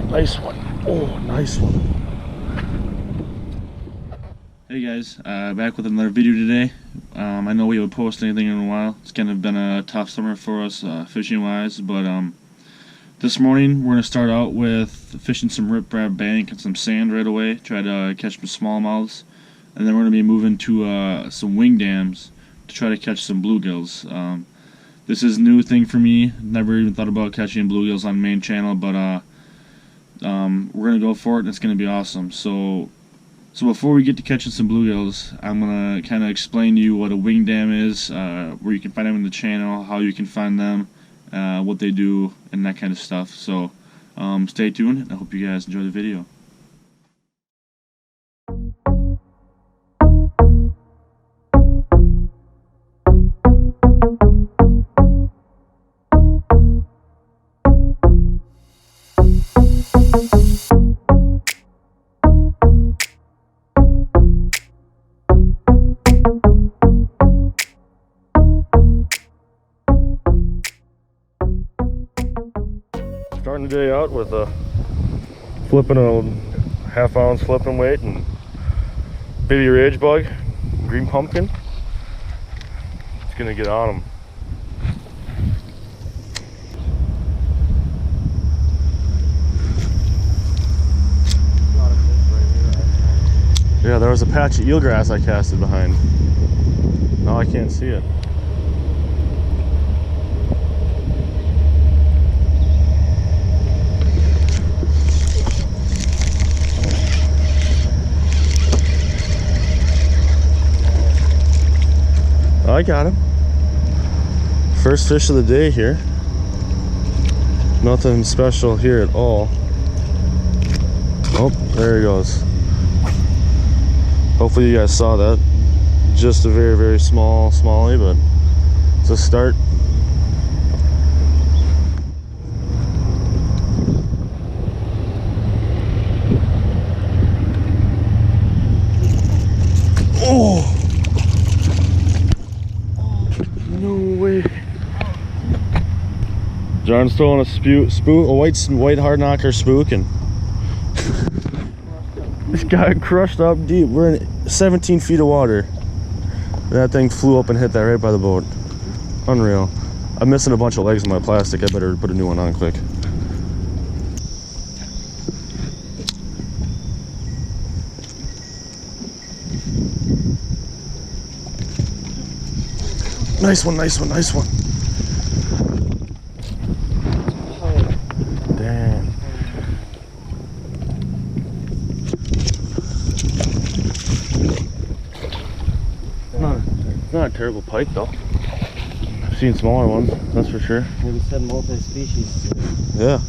Nice one. Oh, nice one. Hey guys, back with another video today. I know we haven't posted anything in a while. It's kind of been a tough summer for us fishing wise, but this morning we're going to start out with fishing some riprap bank and some sand right away, try to catch some smallmouths, and then we're going to be moving to some wing dams to try to catch some bluegills. This is a new thing for me. Never even thought about catching bluegills on the main channel, but we're going to go for it and it's going to be awesome. So before we get to catching some bluegills, I'm going to kind of explain to you what a wing dam is, where you can find them in the channel, how you can find them, what they do, and that kind of stuff. So stay tuned, and I hope you guys enjoy the video. Starting the day out with flipping a half-ounce flipping weight and baby rage bug, green pumpkin. It's gonna get on them. Yeah, there was a patch of eelgrass I casted behind. Now I can't see it. I got him. First fish of the day here. Nothing special here at all. Oh, there he goes. Hopefully you guys saw that. Just a very, very smallie, but it's a start. Oh! No way. John's throwing a white hard knocker spook, and this guy crushed up deep. We're in 17 feet of water. That thing flew up and hit that right by the boat. Unreal. I'm missing a bunch of legs in my plastic. I better put a new one on quick. Nice one, nice one, nice one. Damn. It's not a terrible pike though. I've seen smaller ones, that's for sure. We said multi-species. Yeah.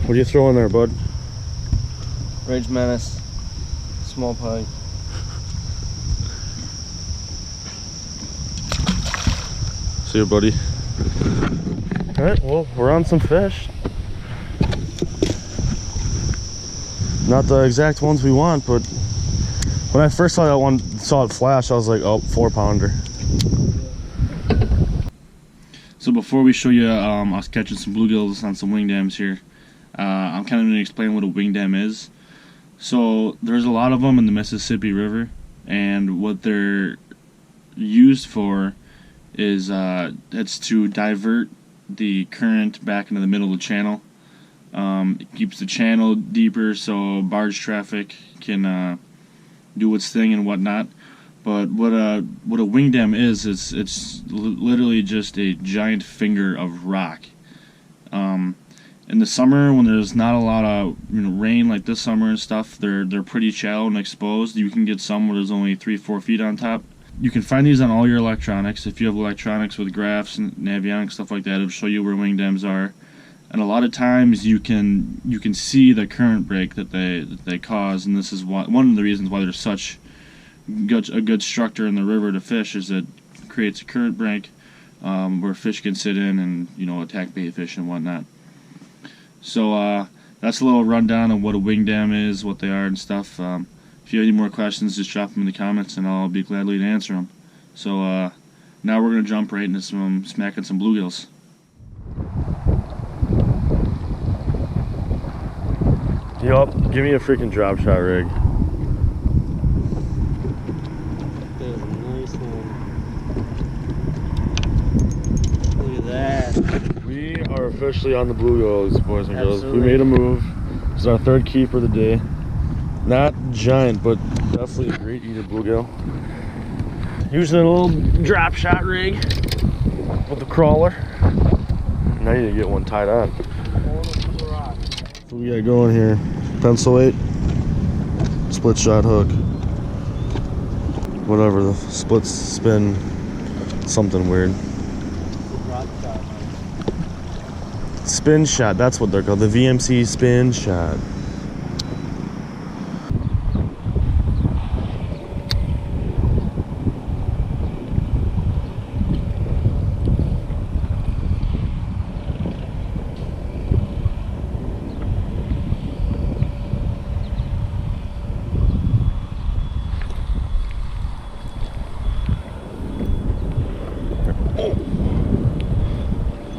What are you throwing there, bud? Rage menace. Small pike. See you, buddy. Alright, well, we're on some fish. Not the exact ones we want, but when I first saw that one, saw it flash, I was like, oh, 4-pounder. So before we show you us catching some bluegills on some wing dams here, I'm kind of going to explain what a wing dam is. So there's a lot of them in the Mississippi River, and what they're used for is it's to divert the current back into the middle of the channel. It keeps the channel deeper so barge traffic can do its thing and whatnot. But what a wing dam is it's literally just a giant finger of rock. In the summer, when there's not a lot of rain like this summer and stuff, they're pretty shallow and exposed. You can get some where there's only 3-4 feet on top. You can find these on all your electronics. If you have electronics with graphs and navionics, stuff like that, it'll show you where wing dams are. And a lot of times you can see the current break that they cause, and this is one of the reasons why there's such a good structure in the river to fish, is it creates a current break where fish can sit in and attack bait fish and whatnot. So that's a little rundown of what a wing dam is, what they are and stuff. If you have any more questions, just drop them in the comments and I'll be gladly to answer them. So Now we're gonna jump right into some smacking some bluegills. Yup, give me a freaking drop shot rig. There's a nice one. Look at that. We are officially on the bluegills, boys and girls. Absolutely. We made a move. This is our third keeper of the day. Not giant, but definitely a great eater bluegill. Using a little drop shot rig with the crawler. Now you need to get one tied on. So we got going here. Pencil weight, split shot hook. Whatever, the split spin, something weird. Spin shot, that's what they're called. The VMC spin shot.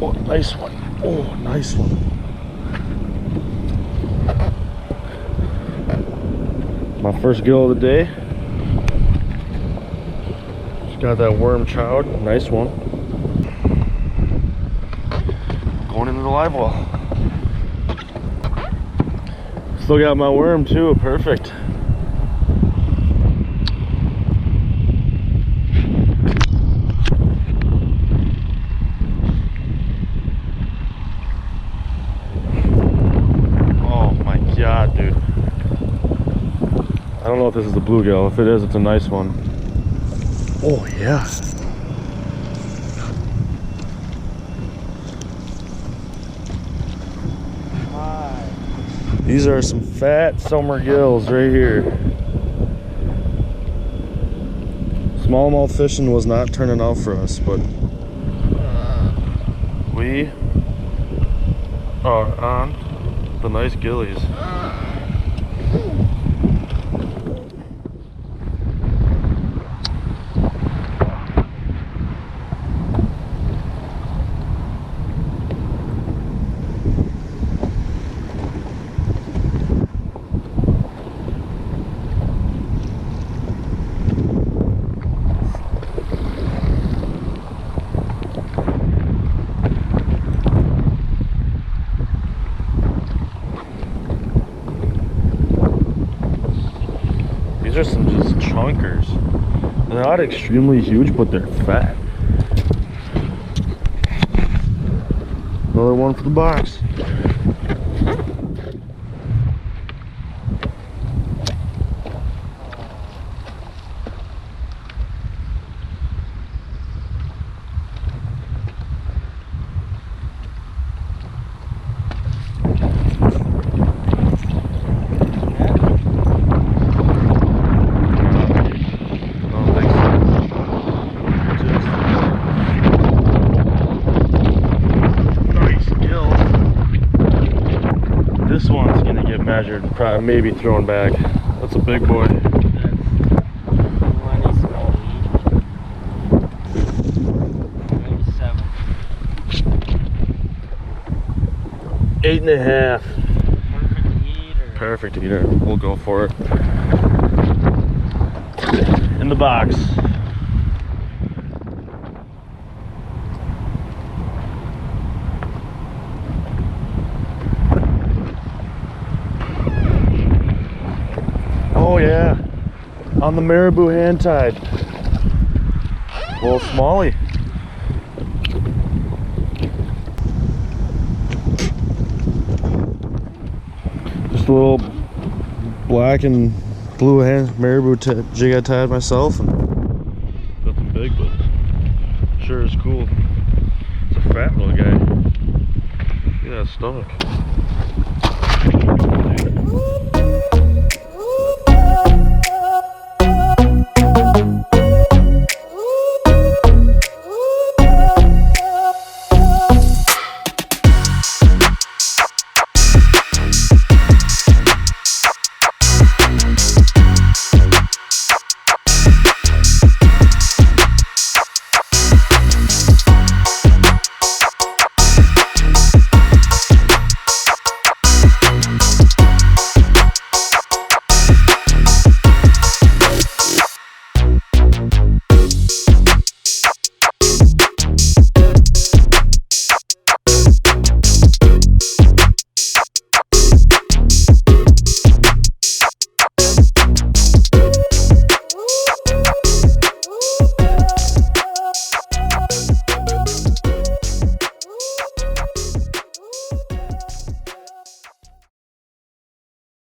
Oh, nice one. Oh, nice one. My first gill of the day. Just got that worm chowed. Nice one. Going into the live well. Still got my worm too. Perfect. God, dude. I don't know if this is a bluegill. If it is, it's a nice one. Oh, yeah. These are some fat summer gills right here. Smallmouth fishing was not turning out for us, but we are on the nice gillies. These are some just chunkers. They're not extremely huge, but they're fat. Another one for the box. This one's gonna get measured, probably maybe thrown back. That's a big boy. 8.5. Perfect eater. We'll go for it. In the box. Oh yeah, on the marabou hand tied. Little smallie. Just a little black and blue hand marabou jig I tied myself. And nothing big, but sure is cool. It's a fat little guy. Look at that stomach.